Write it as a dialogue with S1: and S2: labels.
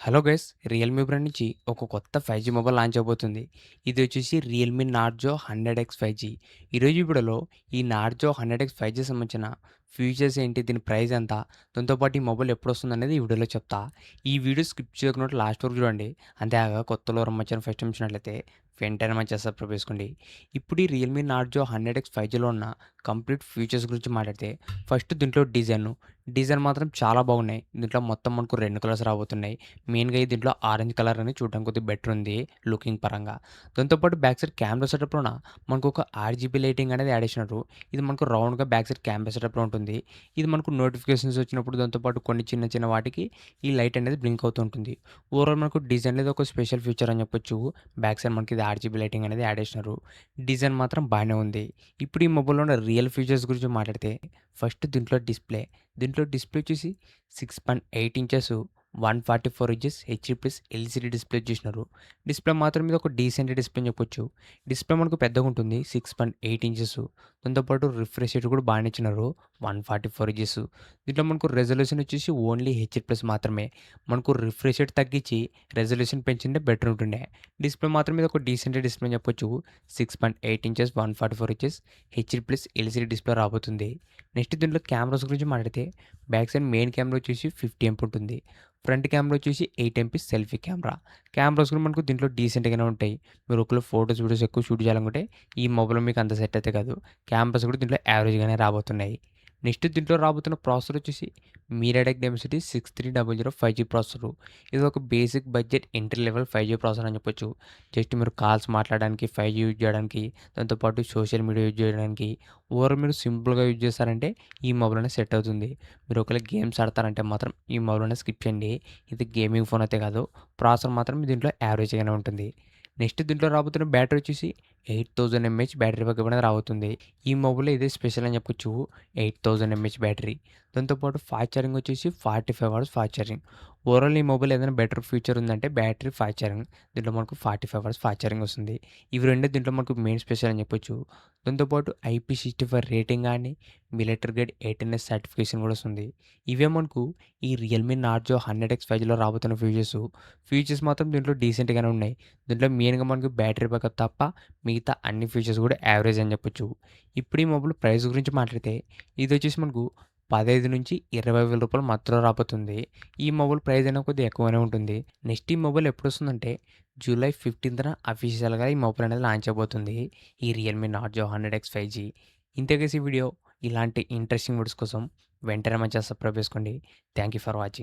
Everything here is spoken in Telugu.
S1: Hello guys! రియల్‌మీ బ్రాండ్ నుంచి ఒక కొత్త 5జీ మొబైల్ లాంచ్ అవబోతుంది. ఇది వచ్చేసి రియల్‌మీ నార్జో 100ఎక్స్ 5జీ. ఈరోజు ఈ వీడియోలో ఈ నార్జో 100ఎక్స్ 5జీ సంబంధించిన ఫీచర్స్ ఏంటి? దీని ప్రైస్ ఎంత? దాంతో పాటు ఈ మొబైల్ ఎప్పుడొస్తుందనేది ఈ వీడియోలో చెప్తా. ఈ వీడియో స్కిప్ చేయకుండా లాస్ట్ వరకు చూడండి. అంతేకాక కొత్తలో ఎవరైనా మన ఛానల్ ఫస్ట్ టైమ్ చూసినట్లయితే వెంటనే మన ఛానల్ సబ్స్క్రైబ్ చేసుకోండి. ఇప్పుడు ఈ రియల్‌మీ నార్జో 100ఎక్స్ 5జీలో ఉన్న కంప్లీట్ ఫీచర్స్ గురించి మాట్లాడితే ఫస్ట్ దీంట్లో డిజైన్ మాత్రం చాలా బాగున్నాయి. దీంట్లో మొత్తం మనకు 2 కలర్స్ రాబోతున్నాయి. మెయిన్‌గా దీంట్లో ఆరెంజ్ కలర్ అని చూడడానికి కొద్దిగా బెటర్ ఉంది లుకింగ్ పరంగా. దాంతో పాటు బ్యాక్ సైడ్ కెమెరా సెటప్‌లోన మనకు ఒక ఆర్‌జీబీ లైటింగ్ అనేది యాడ్ చేసినారు. ఇది మనకు రౌండ్‌గా బ్యాక్ సైడ్ కెమెరా సెటప్‌లో ఉంటుంది. ఇది మనకు నోటిఫికేషన్స్ వచ్చినప్పుడు దాంతో పాటు కొన్ని చిన్న చిన్న వాటికి ఈ లైట్ అనేది బ్లింక్ అవుతూ ఉంటుంది. ఓవరాల్ మనకు డిజైన్ అనేది ఒక స్పెషల్ ఫీచర్ అని చెప్పొచ్చు. బ్యాక్ సైడ్ మనకి ఇది ఆర్‌జీబీ లైటింగ్ అనేది యాడ్ చేసినారు. డిజైన్ మాత్రం బానే ఉంది. ఇప్పుడు ఈ మొబైల్‌లో ఉన్న రియల్ ఫీచర్స్ గురించి మాట్లాడితే ఫస్ట్ దీంట్లో డిస్ప్లే వచ్చేసి 6.8 inches 144 inches HD+ LCD display చేసినారు. డిస్ప్లే మాత్రం ఇది ఒక డీసెంట్ డిస్ప్లే అని చెప్పొచ్చు. డిస్ప్లే మనకు పెద్దగా ఉంటుంది. 6.8 ఇంచెస్. దాంతో పాటు రిఫ్రెష్ రేట్ కూడా బాగానే ఇచ్చినారు. 144 ఇంచెస్. దీంట్లో మనకు రెజల్యూషన్ వచ్చేసి ఓన్లీ హెచ్‌డీ+ మాత్రమే. మనకు రిఫ్రెష్ రేట్ తగ్గించి రెజల్యూషన్ పెంచింటే బెటర్ ఉంటుండే. డిస్ప్లే మాత్రం ఇది ఒక డీసెంట్ డిస్ప్లే అని చెప్పొచ్చు. 6.8 inches 144 inches HD+ LCD display రాబోతుంది. నెక్స్ట్ దీంట్లో కెమెరాస్ గురించి మాట్లాడితే బ్యాక్ సైడ్ మెయిన్ కెమెరా వచ్చేసి 50 ఎంపీ ఉంటుంది. ఫ్రంట్ కెమెరా వచ్చేసి 8 ఎంపీ సెల్ఫీ కెమెరా. కెమెరాస్ కూడా మనకు దీంట్లో డీసెంట్‌గానే ఉంటాయి. మీరు ఒకవేళ ఫోటోస్, వీడియోస్ ఎక్కువ షూట్ చేయాలనుకుంటే ఈ మొబైల్‌లో మీకు అంత సెట్ అయితే కాదు. కెమెరాస్ కూడా దీంట్లో యావరేజ్‌గానే రాబోతున్నాయి. నెక్స్ట్ దీంట్లో రాబోతున్న ప్రాసెసర్ వచ్చేసి మీడియాటెక్ డైమెన్సిటీ 6300 5జీ ప్రాసెసరు. ఇది ఒక basic budget entry level five G processor అని చెప్పొచ్చు. జస్ట్ మీరు కాల్స్ మాట్లాడడానికి 5జీ యూజ్ చేయడానికి, దాంతో పాటు సోషల్ మీడియా యూజ్ చేయడానికి, మీరు సింపుల్‌గా యూజ్ చేస్తారంటే ఈ మొబైల్ అనేది సెట్ అవుతుంది. మీరు ఒకవేళ గేమ్స్ ఆడతారంటే మాత్రం ఈ మొబైల్ అనేది స్కిప్ చేయండి. ఇది గేమింగ్ ఫోన్ అయితే కాదు. ప్రాసెసర్ మాత్రం దీంట్లో యావరేజ్‌గానే ఉంటుంది. నెక్స్ట్ దీంట్లో రాబోతున్న బ్యాటరీ వచ్చేసి 8000 ఎంఏహెచ్ బ్యాటరీ బ్యాకప్ అనేది రాబోతుంది. ఈ మొబైల్‌లో ఇదే స్పెషల్ అని చెప్పొచ్చు. 8000 ఎంఏహెచ్ బ్యాటరీ. దాంతో పాటు ఫాస్ట్ ఛార్జింగ్ వచ్చేసి 45 అవర్స్ ఫాస్ట్ ఛార్జింగ్. ఓవరాల్ ఈ మొబైల్ ఏదైనా బెటర్ ఫీచర్ ఉందంటే బ్యాటరీ, ఫాస్ట్ ఛార్జింగ్. దీంట్లో మనకు 45 అవర్స్ ఫాస్ట్ ఛార్జింగ్ వస్తుంది. ఇవి రెండే దీంట్లో మనకు మెయిన్ స్పెషల్ అని చెప్పొచ్చు. దాంతో పాటు IP65 రేటింగ్ గాని, మిలిటరీ గ్రేడ్ 18S సర్టిఫికేషన్ కూడా వస్తుంది. ఇవే మనకు ఈ రియల్‌మీ నార్జో 100ఎక్స్ 5జీలో రాబోతున్న ఫీచర్స్ మాత్రం దీంట్లో డీసెంట్‌గానే ఉన్నాయి. దీంట్లో మెయిన్‌గా మనకు బ్యాటరీ బ్యాకప్ తప్ప మిగతా అన్ని ఫీచర్స్ కూడా యావరేజ్ అని చెప్పొచ్చు. ఇప్పుడు ఈ మొబైల్ ప్రైస్ గురించి మాట్లాడితే ఇదొచ్చేసి మనకు 15,000-20,000 మధ్యలో రాబోతుంది. ఈ మొబైల్ ప్రైస్ అయినా కొద్దిగా ఎక్కువనే ఉంటుంది. నెక్స్ట్ ఈ మొబైల్ ఎప్పుడొస్తుందంటే జూలై 15న అఫీషియల్‌గా ఈ మొబైల్ అనేది లాంచ్ అవబోతుంది. ఈ రియల్‌మీ నార్జో 100ఎక్స్ 5జీ. ఇంతే గైస్ ఈ వీడియో. ఇలాంటి ఇంట్రెస్టింగ్ వీడియోస్ కోసం వెంటనే మన ఛానల్ సబ్స్క్రైబ్ చేసుకోండి. Thank you for watching.